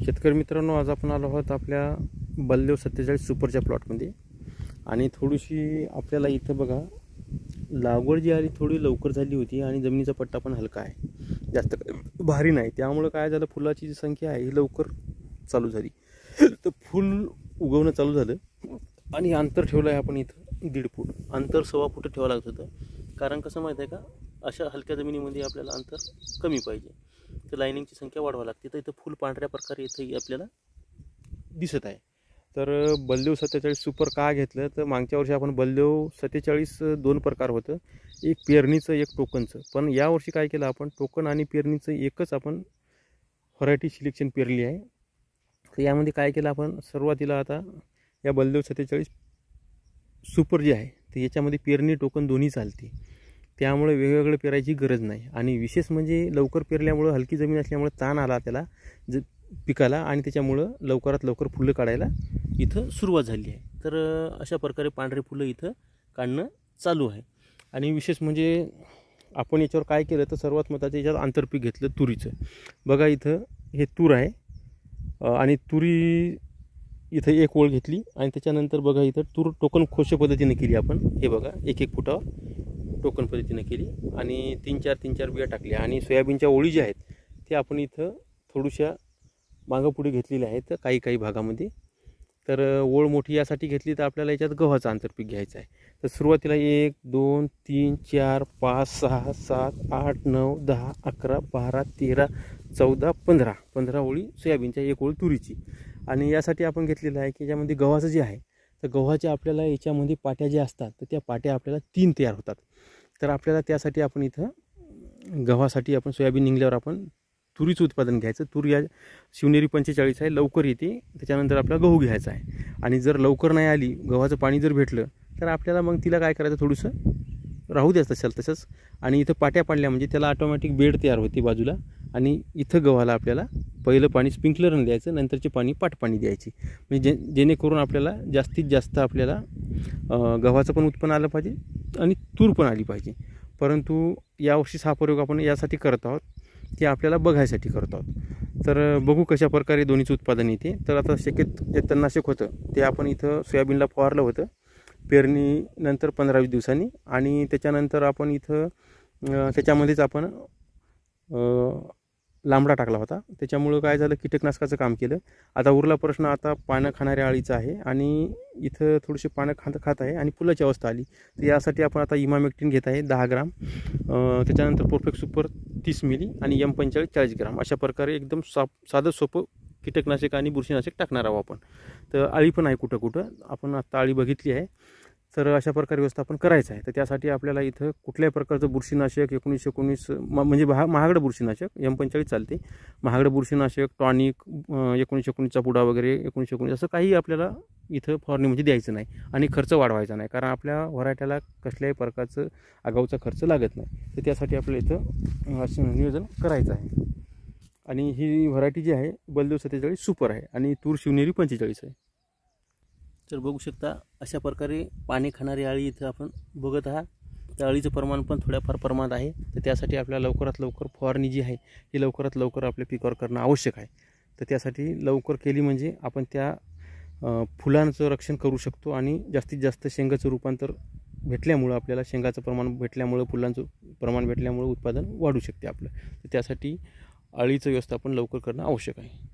शेतकरी मित्रांनो, आज आपण आलो आहोत आपल्या बलदेव 47 सुपरच्या प्लॉटमध्ये. आणि थोडीशी आपल्याला इथं बघा लागवड जी आली थोडी लवकर झाली होती आणि जमिनीचा पट्टा पण हलका आहे, जास्त भारी नाही. त्यामुळे काय झालं, फुलाची जी संख्या आहे ही लवकर चालू झाली. तर फुल उगवणं चालू झालं आणि अंतर ठेवलं आहे आपण इथं 1.5 फूट. अंतर 1.25 फूट ठेवावं लागत होतं, कारण कसं माहीत आहे का, अशा हलक्या जमिनीमध्ये आपल्याला अंतर कमी पाहिजे, तर लाईनिंगची संख्या वाढवावी लागते. तर इथं फुल पांढऱ्या प्रकारे इथं आपल्याला दिसत आहे. तर बलदेव 47 सुपर का घेतलं, तर मागच्या वर्षी आपण बलदेव 47 2 प्रकार होतं, एक पेरणीचं एक टोकनचं. पण यावर्षी काय केलं आपण, टोकन आणि पेरणीचं एकच आपण व्हरायटी सिलेक्शन पेरली आहे. तर यामध्ये काय केलं आपण, सुरुवातीला आता या बलदेव 47 सुपर जे आहे तर याच्यामध्ये पेरणी टोकन दोन्ही चालते, त्यामुळे वेगवेगळं पेरायची गरज नाही. आणि विशेष म्हणजे लवकर पेरल्यामुळं हलकी जमीन असल्यामुळे ताण आला त्याला पिकाला, आणि त्याच्यामुळं लवकरात लवकर फुलं काढायला इथं सुरुवात झाली आहे. तर अशा प्रकारे पांढरे फुलं इथं काढणं चालू आहे. आणि विशेष म्हणजे आपण याच्यावर काय केलं, तर सर्वात महत्त्वाचं याच्यात आंतरपीक घेतलं तुरीचं. बघा इथं हे तूर आहे आणि तुरी इथं एक ओळ घेतली आणि त्याच्यानंतर बघा इथं तूर टोकन खोशे पद्धतीने केली आपण. हे बघा 1-1 फुटावर टोकन पद्धतीने केली आणि 3-4 बिया टाकल्या. आणि सोयाबीनच्या ओळी ज्या आहेत ते आपण इथं थोड्याशा मागं पुढे घेतलेल्या आहेत काही भागामध्ये. तर ओळ मोठी यासाठी घेतली तर आपल्याला याच्यात गव्हाचं आंतरपीक घ्यायचं आहे. तर सुरुवातीला 1 2 3 4 5 6 7 8 9 10 11 12 13 14 15 ओळी सोयाबीनच्या, एक ओळ तुरीची. आणि यासाठी आपण घेतलेलं आहे की ज्यामध्ये गव्हाचं जे आहे, तर गव्हाच्या आपल्याला याच्यामध्ये पाट्या ज्या असतात तर त्या पाट्या आपल्याला 3 तयार होतात. तर आपल्याला त्यासाठी आपण इथं गव्हासाठी आपण सोयाबीन निघल्यावर आपण तुरीचं उत्पादन घ्यायचं. तूर या शिवनेरी 45 आहे, लवकर येते. त्याच्यानंतर आपल्याला गहू घ्यायचा आहे. आणि जर लवकर नाही आली, गव्हाचं पाणी जर भेटलं तर आपल्याला मग तिला काय करायचं, थोडंसं राहू द्यायचं तसंच. आणि इथं पाट्या पाडल्या म्हणजे त्याला ऑटोमॅटिक बेड तयार होते बाजूला. आणि इथं गव्हाला आपल्याला पहिलं पाणी स्प्रिंकलरने द्यायचं, नंतरचे पाणी पाटपाणी द्यायची. म्हणजे जेणेकरून आपल्याला जास्तीत जास्त आपल्याला गव्हाचं पण उत्पन्न आलं पाहिजे आणि तूर पण आली पाहिजे. परंतु यावर्षी हा प्रयोग आपण यासाठी करत आहोत की आपल्याला बघायसाठी करत आहोत. तर बघू कशा प्रकारे दोन्हीचं उत्पादन येते. तर आता जे तणनाशक होतं ते आपण इथं सोयाबीनला फवारलं होतं पेरणीनंतर 15-20 दिवसांनी. आणि त्याच्यानंतर आपण इथं त्याच्यामध्येच आपण लांबडा टाकला होता. त्याच्यामुळं काय झालं, कीटकनाशकाचं काम केलं. आता उरला प्रश्न आता पानं खाणाऱ्या अळीचा आहे. आणि इथं थोडीशी पानं खात आहे आणि फुलाची अवस्था आली. तर यासाठी आपण आता इमामेक्टिन घेत आहे 10 ग्राम, त्याच्यानंतर परफेक्ट सुपर 30 मिली आणि M45 40 ग्राम. अशा प्रकारे एकदम साधं सोपं कीटकनाशक आणि बुरशीनाशक टाकणार आहोत आपण. तर अळी पण आहे कुठं आपण आत्ता अळी बघितली आहे. तर अशा प्रकारे व्यवस्थापन करायचं आहे. तर त्यासाठी आपल्याला इथं कुठल्याही प्रकारचं बुरशीनाशक 1919 म्हणजे महागडं बुरशीनाशक M45 चालते, महागडं बुरशीनाशक टॉनिक 1919चा पुडा वगैरे 1919 असं काही आपल्याला इथं फवारणीमध्ये द्यायचं नाही. आणि खर्च वाढवायचा नाही, कारण आपल्या व्हरायटीला कसल्याही प्रकारचं आगाऊचा खर्च लागत नाही. तर त्यासाठी आपल्याला इथं असं नियोजन करायचं आहे. आणि ही व्हरायटी जी आहे बलदेव 47 सुपर आहे आणि तूर शिवनेरी 45 आहे. तर बघू शकता अशा प्रकारे पाणी खाणारी अळी इथं आपण बघत आहात. त्या अळीचं प्रमाण पण थोड्याफार प्रमाणात आहे. तर त्यासाठी आपल्याला लवकरात लवकर फवारणी जी आहे ही लवकरात लवकर आपल्या पिकावर करणं आवश्यक आहे. तर त्यासाठी लवकर केली म्हणजे आपण त्या फुलांचं रक्षण करू शकतो आणि जास्तीत जास्त शेंगाचं रूपांतर भेटल्यामुळं आपल्याला शेंगाचं प्रमाण भेटल्यामुळं, फुलांचं प्रमाण भेटल्यामुळं उत्पादन वाढू शकते आपलं. तर त्यासाठी अळीचं व्यवस्थापन लवकर करणं आवश्यक आहे.